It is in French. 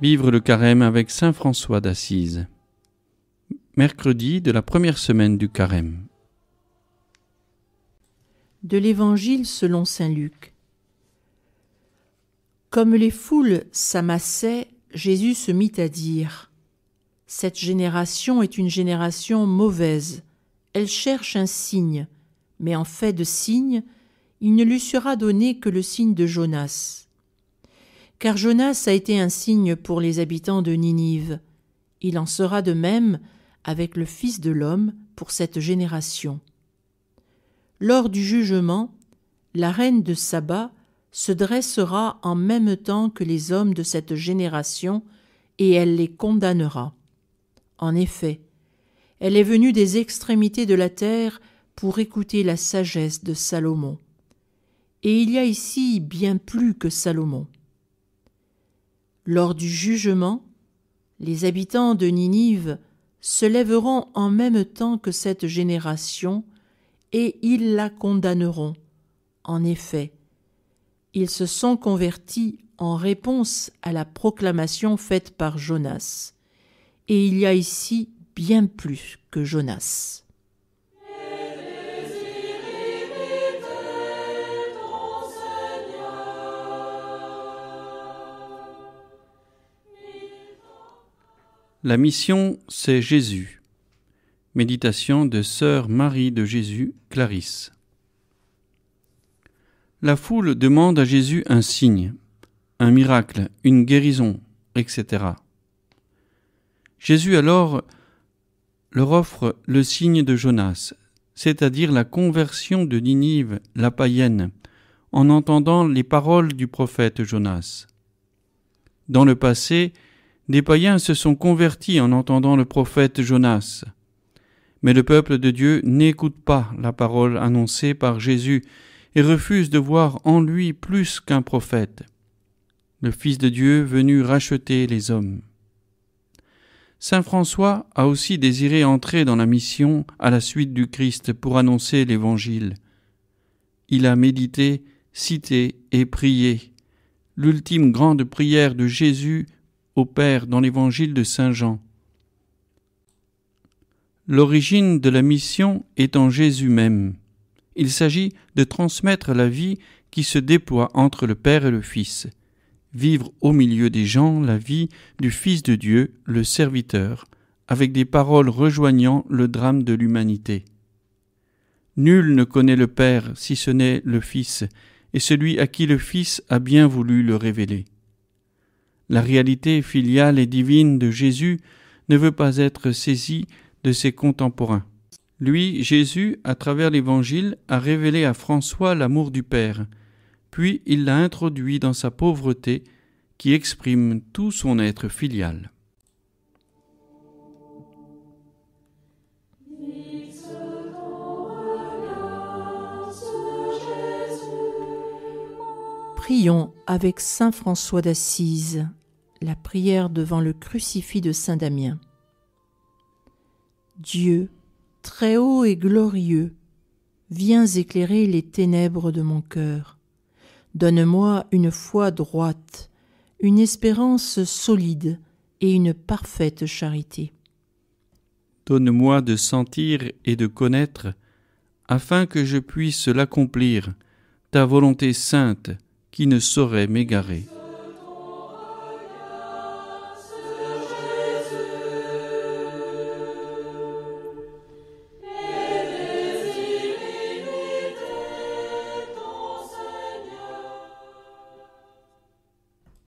Vivre le carême avec saint François d'Assise. Mercredi de la première semaine du carême. De l'Évangile selon saint Luc. Comme les foules s'amassaient, Jésus se mit à dire : « Cette génération est une génération mauvaise. Elle cherche un signe, mais en fait de signe, il ne lui sera donné que le signe de Jonas. Car Jonas a été un signe pour les habitants de Ninive. Il en sera de même avec le Fils de l'homme pour cette génération. » Lors du jugement, la reine de Saba se dressera en même temps que les hommes de cette génération et elle les condamnera. En effet, elle est venue des extrémités de la terre pour écouter la sagesse de Salomon. Et il y a ici bien plus que Salomon. Lors du jugement, les habitants de Ninive se lèveront en même temps que cette génération et ils la condamneront. En effet, ils se sont convertis en réponse à la proclamation faite par Jonas. Et il y a ici bien plus que Jonas. La mission, c'est Jésus. Méditation de sœur Marie de Jésus, Clarisse. La foule demande à Jésus un signe, un miracle, une guérison, etc. Jésus alors leur offre le signe de Jonas, c'est-à-dire la conversion de Ninive, la païenne, en entendant les paroles du prophète Jonas. Dans le passé, des païens se sont convertis en entendant le prophète Jonas. Mais le peuple de Dieu n'écoute pas la parole annoncée par Jésus et refuse de voir en lui plus qu'un prophète, le Fils de Dieu venu racheter les hommes. Saint François a aussi désiré entrer dans la mission à la suite du Christ pour annoncer l'Évangile. Il a médité, cité et prié l'ultime grande prière de Jésus au Père dans l'Évangile de Saint Jean. L'origine de la mission est en Jésus même. Il s'agit de transmettre la vie qui se déploie entre le Père et le Fils, vivre au milieu des gens la vie du Fils de Dieu, le serviteur, avec des paroles rejoignant le drame de l'humanité. Nul ne connaît le Père si ce n'est le Fils, et celui à qui le Fils a bien voulu le révéler. La réalité filiale et divine de Jésus ne veut pas être saisie de ses contemporains. Lui, Jésus, à travers l'Évangile, a révélé à François l'amour du Père, puis il l'a introduit dans sa pauvreté qui exprime tout son être filial. Prions avec saint François d'Assise, la prière devant le crucifix de saint Damien. Dieu, très haut et glorieux, viens éclairer les ténèbres de mon cœur. Donne-moi une foi droite, une espérance solide et une parfaite charité. Donne-moi de sentir et de connaître, afin que je puisse l'accomplir, ta volonté sainte qui ne saurait m'égarer.